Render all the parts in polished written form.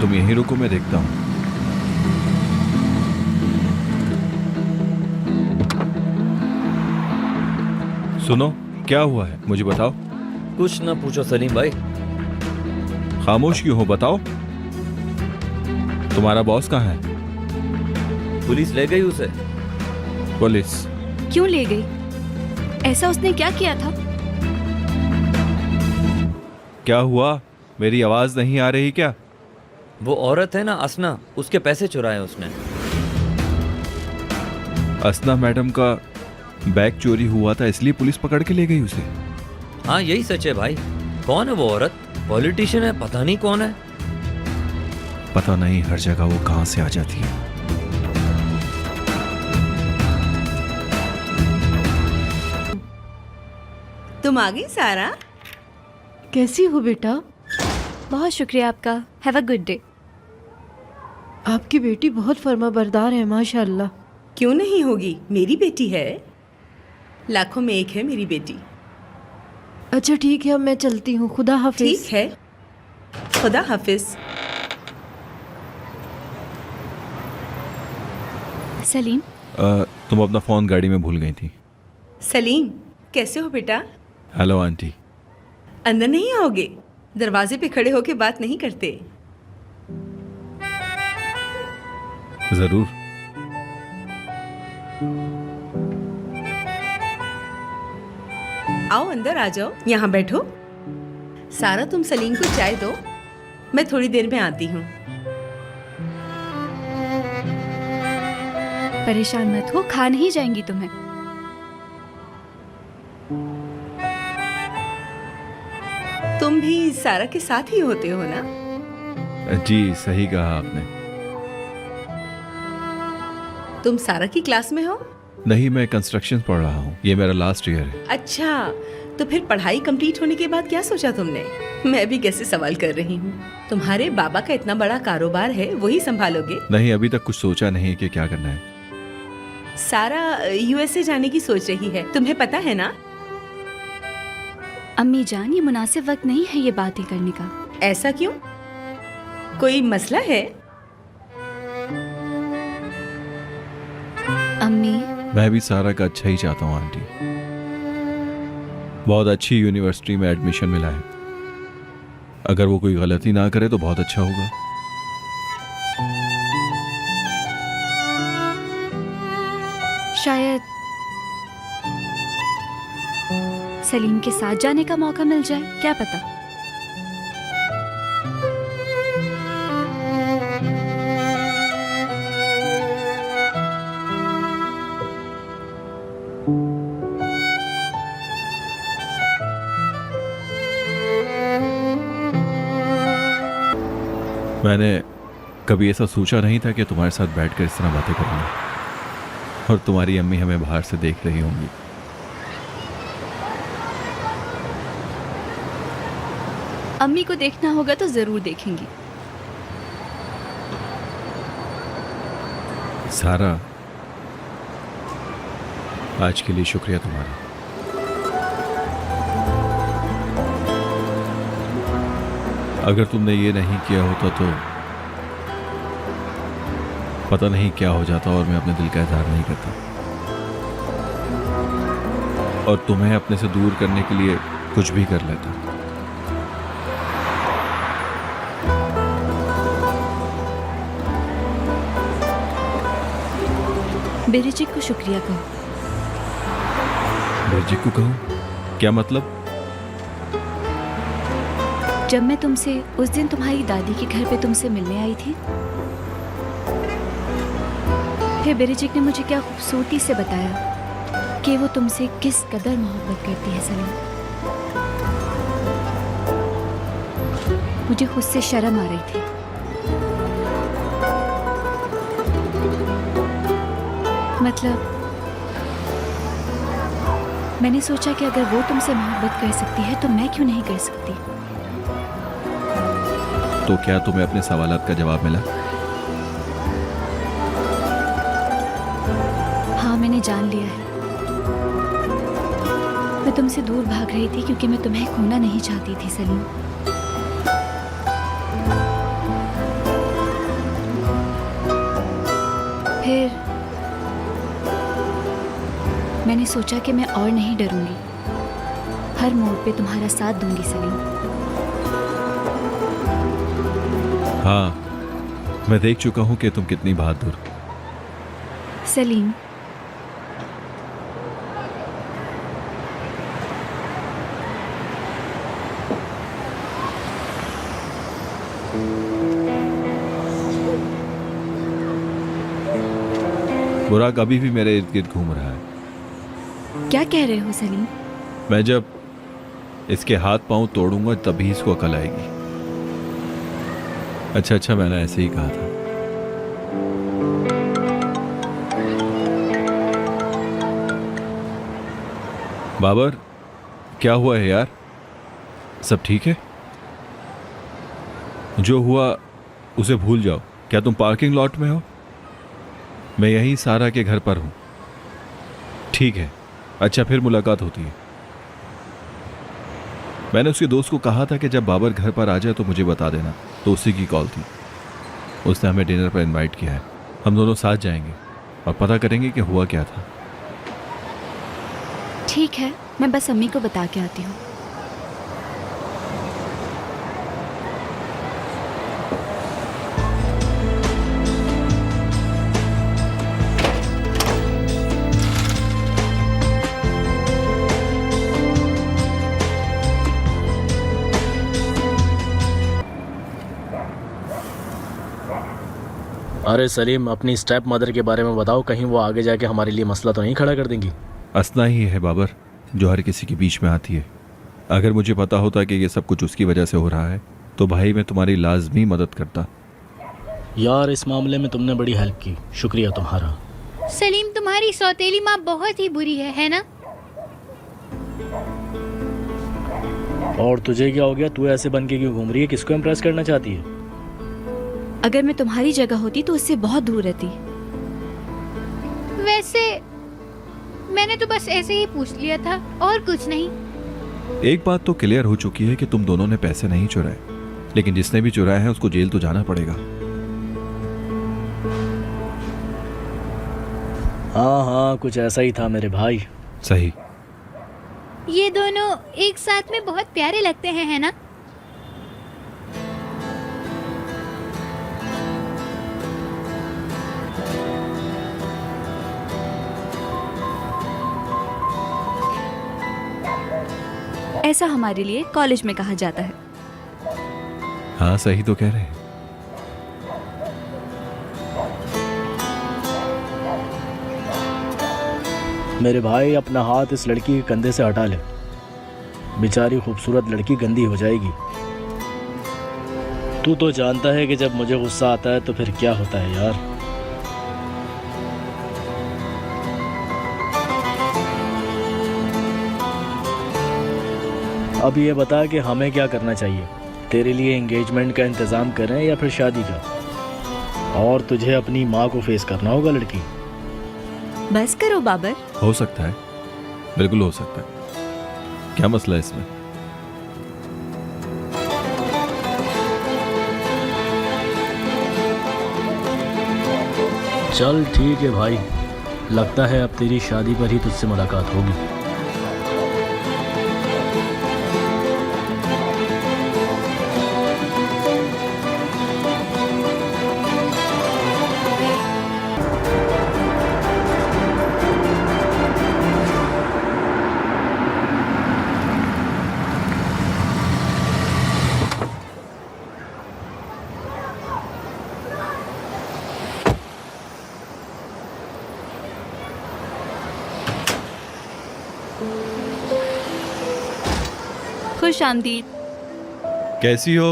तुम यहीं रुको, मैं देखता हूँ। सुनो, क्या हुआ है मुझे बताओ। कुछ ना पूछो सलीम भाई। खामोश क्यों हो, बताओ। तुम्हारा बॉस कहाँ है? पुलिस ले गई उसे। पुलिस? क्यों ले गई? ऐसा उसने क्या किया था? क्या हुआ? मेरी आवाज नहीं आ रही क्या? वो औरत है ना असना, उसके पैसे चुराए उसने। असना मैडम का बैग चोरी हुआ था, इसलिए पुलिस पकड़ के ले गई उसे। हाँ यही सच है भाई। कौन है वो औरत? पॉलिटिशियन है, पता नहीं कौन है। पता नहीं हर जगह वो कहां से आ जाती है। तुम आ गई सारा? कैसी हो बेटा? बहुत शुक्रिया आपका। Have a good day. आपकी बेटी बहुत फर्माबरदार है माशाल्लाह। क्यों नहीं होगी, मेरी बेटी है। लाखों में एक है मेरी बेटी। अच्छा ठीक है, अब मैं चलती हूँ, खुदा हाफिज। ठीक है, खुदा हाफिज। सलीम, तुम अपना फोन गाड़ी में भूल गई थी। सलीम, कैसे हो बेटा? Hello aunty. अंदर नहीं आओगे? दरवाजे पे खड़े होके बात नहीं करते। जरूर। आओ अंदर आ जाओ, यहाँ बैठो। सारा तुम सलीम को चाय दो, मैं थोड़ी देर में आती हूँ। परेशान मत हो, खा नहीं जाएंगी तुम्हें। तुम भी सारा के साथ ही होते हो ना? जी सही कहा आपने। तुम सारा की क्लास में हो? नहीं, मैं कंस्ट्रक्शन पढ़ रहा हूँ, ये मेरा लास्ट ईयर है। अच्छा, तो फिर पढ़ाई कंप्लीट होने के बाद क्या सोचा तुमने? मैं भी कैसे सवाल कर रही हूँ। तुम्हारे बाबा का इतना बड़ा कारोबार है, वही संभालोगे? नहीं, अभी तक कुछ सोचा नहीं कि क्या करना है। सारा यूएसए जाने की सोच रही है, तुम्हें पता है ना? अम्मी जान, ये मुनासिब वक्त नहीं है ये बातें करने का। ऐसा क्यों? कोई मसला है? अम्मी, मैं भी सारा का अच्छा ही चाहता हूँ आंटी। बहुत अच्छी यूनिवर्सिटी में एडमिशन मिला है। अगर वो कोई गलती ना करे तो बहुत अच्छा होगा। शायद सलीम के साथ जाने का मौका मिल जाए, क्या पता। मैंने कभी ऐसा सोचा नहीं था कि तुम्हारे साथ बैठकर इस तरह बातें करूंगा, और तुम्हारी अम्मी हमें बाहर से देख रही होंगी। अम्मी को देखना होगा तो जरूर देखेंगी। सारा, आज के लिए शुक्रिया तुम्हारा। अगर तुमने ये नहीं किया होता तो पता नहीं क्या हो जाता, और मैं अपने दिल का इजहार नहीं करता, और तुम्हें अपने से दूर करने के लिए कुछ भी कर लेता। बेरिजिक को शुक्रिया कहो। बेरिजिक को कहूं? क्या मतलब? जब मैं तुमसे उस दिन तुम्हारी दादी के घर पे तुमसे मिलने आई थी, फिर बेरिजिक ने मुझे क्या खूबसूरती से बताया कि वो तुमसे किस कदर मोहब्बत करती है सलीम। मुझे खुद से शर्म आ रही थी। मतलब मैंने सोचा कि अगर वो तुमसे मोहब्बत कर सकती है तो मैं क्यों नहीं कर सकती। तो क्या तुम्हें अपने सवालात का जवाब मिला? हाँ, मैंने जान लिया है। मैं तुमसे दूर भाग रही थी क्योंकि मैं तुम्हें खोना नहीं चाहती थी सलीम। मैंने सोचा कि मैं और नहीं डरूंगी। हर मोड़ पे तुम्हारा साथ दूंगी सलीम। हाँ, मैं देख चुका हूं कि तुम कितनी बहादुर। सलीम, बुराक अभी भी मेरे इर्द गिर्द घूम रहा है। क्या कह रहे हो सलीम? मैं जब इसके हाथ पांव तोड़ूंगा तभी इसको अकल आएगी। अच्छा, मैंने ऐसे ही कहा था। बाबर, क्या हुआ है यार? सब ठीक है? जो हुआ उसे भूल जाओ। क्या तुम पार्किंग लॉट में हो? मैं यहीं सारा के घर पर हूं। ठीक है, अच्छा, फिर मुलाकात होती है। मैंने उसके दोस्त को कहा था कि जब बाबर घर पर आ जाए तो मुझे बता देना, तो उसी की कॉल थी। उसने हमें डिनर पर इनवाइट किया है। हम दोनों साथ जाएंगे और पता करेंगे कि हुआ क्या था। ठीक है, मैं बस अम्मी को बता के आती हूँ। अरे सलीम, अपनी स्टेप मदर के बारे में बताओ, कहीं वो आगे जाके हमारे लिए मसला तो नहीं खड़ा कर देंगी। असना ही है बाबर जो हर किसी के बीच में आती है। अगर मुझे पता होता कि ये सब कुछ उसकी वजह से हो रहा है तो भाई मैं तुम्हारी लाजमी मदद करता। यार, इस मामले में तुमने बड़ी हेल्प की, शुक्रिया तुम्हारा। सलीम, तुम्हारी सौतेली माँ बहुत ही बुरी है ना? और तुझे क्या हो गया? तू ऐसे बन के क्यों घूम रही है? किसको इम्प्रेस करना चाहती है? अगर मैं तुम्हारी जगह होती तो उससे बहुत दूर रहती। वैसे मैंने तो बस ऐसे ही पूछ लिया था और कुछ नहीं। एक बात तो क्लियर हो चुकी है कि तुम दोनों ने पैसे नहीं चुराए, लेकिन जिसने भी चुराया है उसको जेल तो जाना पड़ेगा। हाँ, कुछ ऐसा ही था मेरे भाई। सही। ये दोनों एक साथ में बहुत प्यारे लगते हैं, है ना? ऐसा हमारे लिए कॉलेज में कहा जाता है। हाँ, सही तो कह रहे हैं। मेरे भाई, अपना हाथ इस लड़की के कंधे से हटा ले। बेचारी खूबसूरत लड़की गंदी हो जाएगी। तू तो जानता है कि जब मुझे गुस्सा आता है तो फिर क्या होता है यार। अब ये बता कि हमें क्या करना चाहिए? तेरे लिए एंगेजमेंट का इंतज़ाम करें या फिर शादी का? और तुझे अपनी माँ को फेस करना होगा लड़की। बस करो बाबर। हो सकता है, बिल्कुल हो सकता है। क्या मसला है इसमें? चल ठीक है भाई, लगता है अब तेरी शादी पर ही तुझसे मुलाकात होगी। खुश आमदीद। कैसी हो?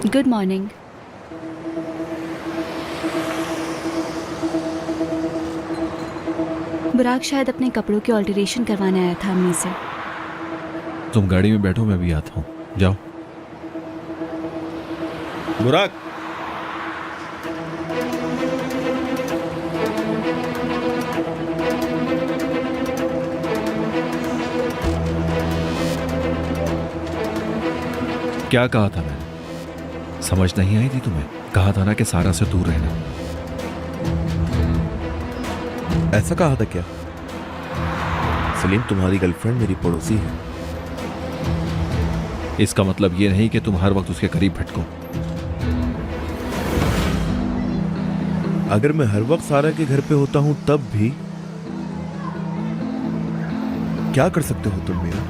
Good morning. बुराक शायद अपने कपड़ों की ऑल्टरेशन करवाने आया था अम्मी से। तुम गाड़ी में बैठो, मैं भी आता हूँ। जाओ। बुराक, क्या कहा था मैंने? समझ नहीं आई थी तुम्हें? कहा था ना कि सारा से दूर रहना। ऐसा कहा था क्या? सलीम, तुम्हारी गर्लफ्रेंड मेरी पड़ोसी है। इसका मतलब ये नहीं कि तुम हर वक्त उसके करीब भटको। अगर मैं हर वक्त सारा के घर पे होता हूं तब भी क्या कर सकते हो तुम मेरा?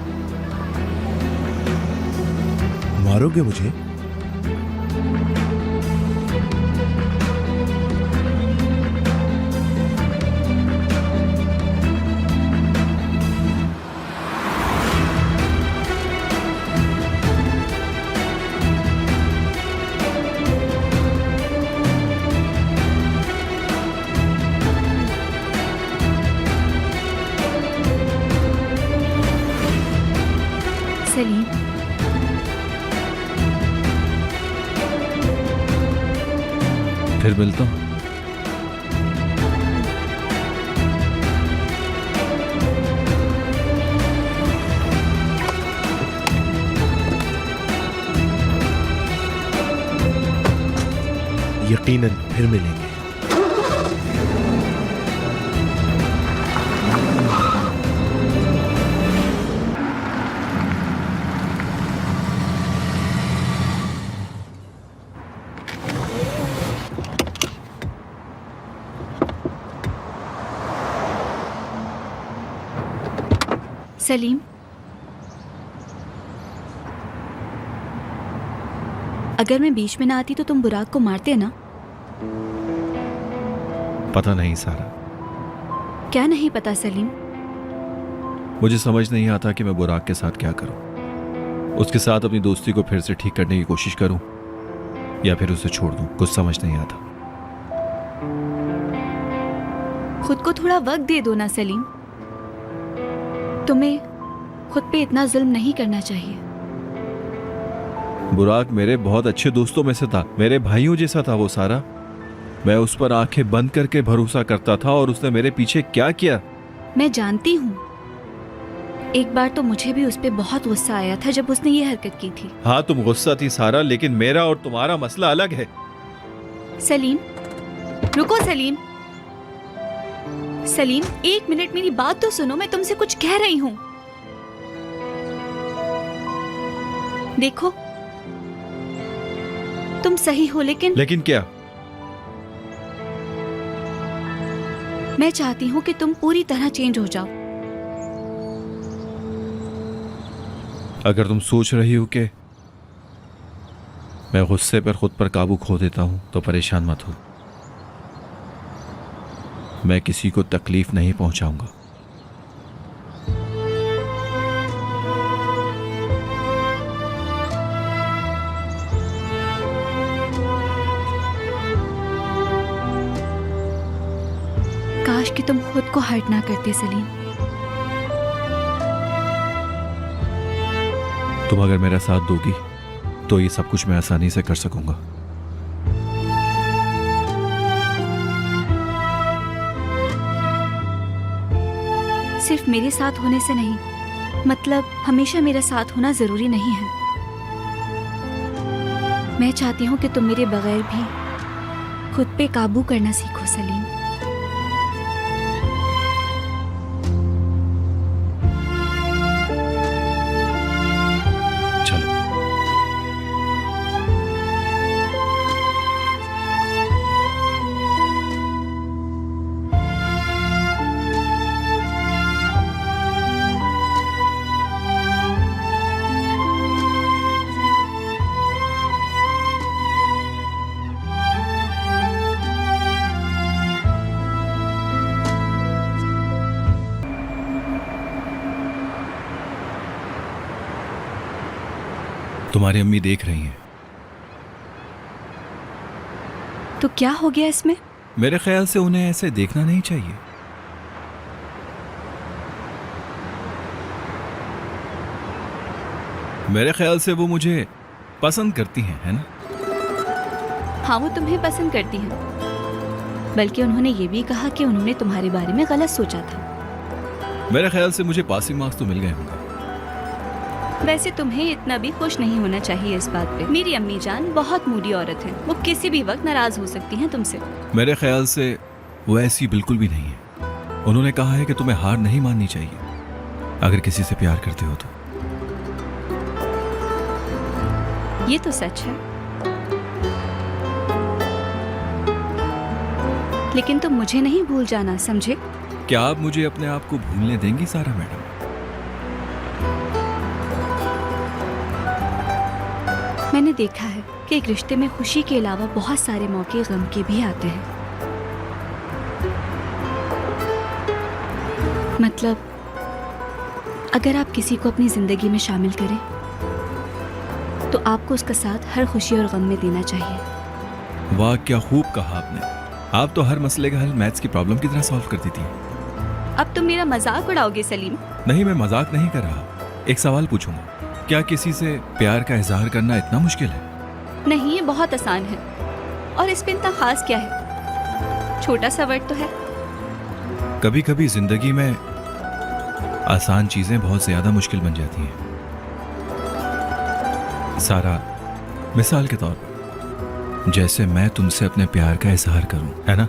मारोगे मुझे? सलीम, फिर मिलता हूं। यकीनन फिर मिलेंगे। सलीम, अगर मैं बीच में ना आती तो तुम बुराक को मारते ना? पता नहीं सारा, क्या नहीं पता सलीम? मुझे समझ नहीं आता कि मैं बुराक के साथ क्या करूं। उसके साथ अपनी दोस्ती को फिर से ठीक करने की कोशिश करूं या फिर उसे छोड़ दूं, कुछ समझ नहीं आता। खुद को थोड़ा वक्त दे दो ना सलीम। तुम्हें खुद पे इतना जुल्म नहीं करना चाहिए। बुराक मेरे बहुत अच्छे दोस्तों में से था, मेरे भाइयों जैसा था वो सारा। मैं उस पर आंखें बंद करके भरोसा करता था और उसने मेरे पीछे क्या किया। मैं जानती हूँ, एक बार तो मुझे भी उस पे बहुत गुस्सा आया था जब उसने ये हरकत की थी। हाँ, तुम गुस्सा थी सारा, लेकिन मेरा और तुम्हारा मसला अलग है। सलीम, रुको सलीम। सलीम, एक मिनट मेरी बात तो सुनो, मैं तुमसे कुछ कह रही हूँ। देखो, तुम सही हो लेकिन क्या? मैं चाहती हूँ कि तुम पूरी तरह चेंज हो जाओ। अगर तुम सोच रही हो कि मैं गुस्से पर खुद पर काबू खो देता हूं तो परेशान मत हो। मैं किसी को तकलीफ नहीं पहुंचाऊंगा। काश कि तुम खुद को हर्ट ना करते सलीम। तुम अगर मेरा साथ दोगी तो ये सब कुछ मैं आसानी से कर सकूंगा। सिर्फ मेरे साथ होने से नहीं, मतलब हमेशा मेरा साथ होना जरूरी नहीं है। मैं चाहती हूँ कि तुम मेरे बगैर भी खुद पे काबू करना सीखो सलीम। चलो। तुम्हारी अम्मी देख रही हैं। तो क्या हो गया इसमें? मेरे ख्याल से उन्हें ऐसे देखना नहीं चाहिए। मेरे ख्याल से वो मुझे पसंद करती हैं, है ना? हाँ, वो तुम्हें पसंद करती हैं। बल्कि उन्होंने ये भी कहा कि उन्होंने तुम्हारे बारे में गलत सोचा था। मेरे ख्याल से मुझे पासिंग मार्क्स तो मिल गए होंगे। वैसे तुम्हें इतना भी खुश नहीं होना चाहिए इस बात पे। मेरी अम्मी जान बहुत मूडी औरत है, वो किसी भी वक्त नाराज हो सकती हैं तुमसे। मेरे ख्याल से वो ऐसी बिल्कुल भी नहीं है। उन्होंने कहा है कि तुम्हें हार नहीं माननी चाहिए अगर किसी से प्यार करते हो तो। ये तो सच है, लेकिन तुम मुझे नहीं भूल जाना, समझे? क्या आप मुझे अपने आप को भूलने देंगी सारा मैडम? मैंने देखा है कि एक रिश्ते में खुशी के अलावा बहुत सारे मौके गम के भी आते हैं। मतलब अगर आप किसी को अपनी जिंदगी में शामिल करें तो आपको उसका साथ हर खुशी और गम में देना चाहिए। वाह, क्या खूब कहा आपने। आप तो हर मसले का हल मैथ्स की प्रॉब्लम की तरह सॉल्व कर देती हैं। अब तुम मेरा मजाक उड़ाओगे सलीम? नहीं, मैं मजाक नहीं कर रहा। एक सवाल पूछूंगा, क्या किसी से प्यार का इजहार करना इतना मुश्किल है? नहीं, ये बहुत आसान है। और इस पे इतना खास क्या है? छोटा सा वर्ड तो है। कभी कभी जिंदगी में आसान चीजें बहुत ज्यादा मुश्किल बन जाती हैं। सारा, मिसाल के तौर पर जैसे मैं तुमसे अपने प्यार का इजहार करूं, है ना?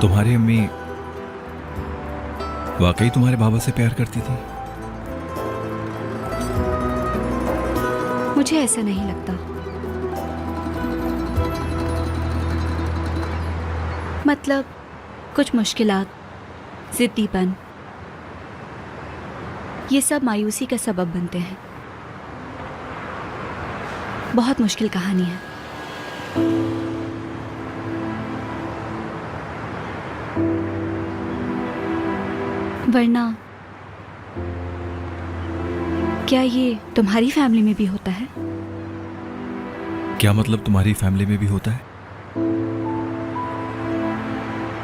तुम्हारी अम्मी वाकई तुम्हारे बाबा से प्यार करती थी? मुझे ऐसा नहीं लगता। मतलब कुछ मुश्किलात, जिद्दीपन, ये सब मायूसी का सबब बनते हैं। बहुत मुश्किल कहानी है। वरना क्या ये तुम्हारी फैमिली में भी होता है? क्या मतलब तुम्हारी फैमिली में भी होता है?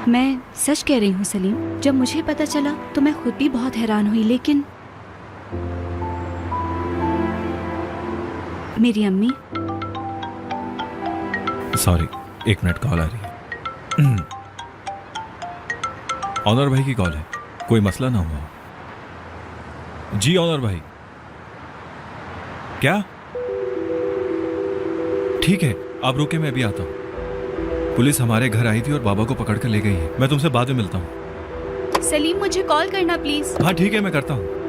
मैं सच कह रही हूँ सलीम। जब मुझे पता चला तो मैं खुद भी बहुत हैरान हुई, लेकिन मेरी अम्मी। सॉरी, एक मिनट, कॉल आ रही है। ऑनर भाई की कॉल है। कोई मसला ना हुआ? जी ऑनर भाई। क्या? ठीक है, आप रुके, मैं अभी आता हूं। पुलिस हमारे घर आई थी और बाबा को पकड़ कर ले गई है। मैं तुमसे बाद में मिलता हूं। सलीम, मुझे कॉल करना प्लीज। हाँ ठीक है, मैं करता हूं।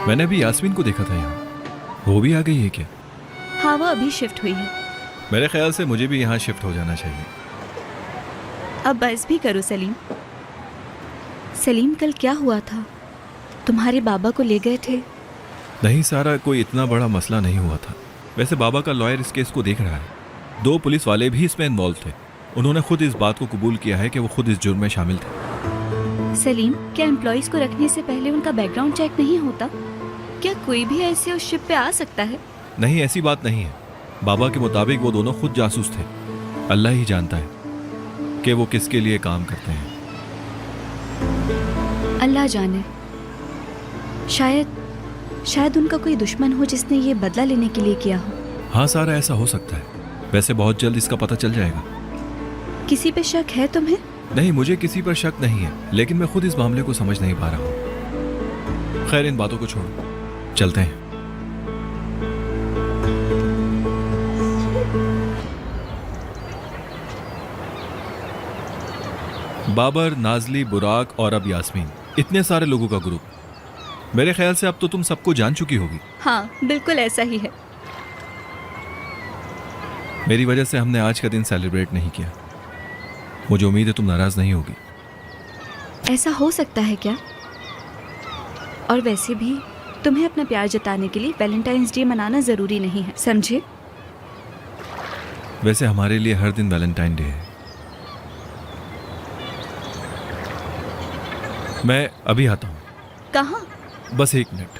मैंने अभी यास्मीन को देखा था यहाँ। वो भी आ गई है क्या? हाँ, वो अभी शिफ्ट हुई है। मेरे ख्याल से मुझे भी यहाँ शिफ्ट हो जाना चाहिए। अब बस भी करो सलीम। सलीम, कल क्या हुआ था? तुम्हारे बाबा को ले गए थे? नहीं सारा, कोई इतना बड़ा मसला नहीं हुआ था। वैसे बाबा का लॉयर इस केस को देख रहा है। 2 पुलिस वाले भी इसमें इन्वॉल्व थे। उन्होंने खुद इस बात को कबूल किया है कि वो खुद इस जुर्म में शामिल थे। सलीम, क्या एम्प्लॉयज को रखने से पहले उनका बैकग्राउंड चेक नहीं होता? क्या कोई भी ऐसे उस शिप पे आ सकता है? नहीं, ऐसी बात नहीं है। बाबा के मुताबिक वो दोनों खुद जासूस थे। अल्लाह ही जानता है कि वो किसके लिए काम करते हैं। अल्लाह जाने। शायद उनका कोई दुश्मन हो जिसने ये बदला लेने के लिए किया हो। हाँ सारा, ऐसा हो सकता है। वैसे बहुत जल्द इसका पता चल जाएगा। किसी पे शक है तुम्हें? नहीं, मुझे किसी पर शक नहीं है, लेकिन मैं खुद इस मामले को समझ नहीं पा रहा हूँ। खैर, इन बातों को छोड़ो, चलते हैं। बाबर, नाजली, बुराक और अब यास्मीन, इतने सारे लोगों का ग्रुप। मेरे ख्याल से अब तो तुम सबको जान चुकी होगी। हाँ, बिल्कुल ऐसा ही है। मेरी वजह से हमने आज का दिन सेलिब्रेट नहीं किया। मुझे उम्मीद है तुम नाराज नहीं होगी। ऐसा हो सकता है क्या? और वैसे भी तुम्हें अपना प्यार जताने के लिए वैलेंटाइंस डे मनाना जरूरी नहीं है, समझे? वैसे हमारे लिए हर दिन वैलेंटाइन डे है। मैं अभी आता हूँ। कहाँ? बस 1 मिनट।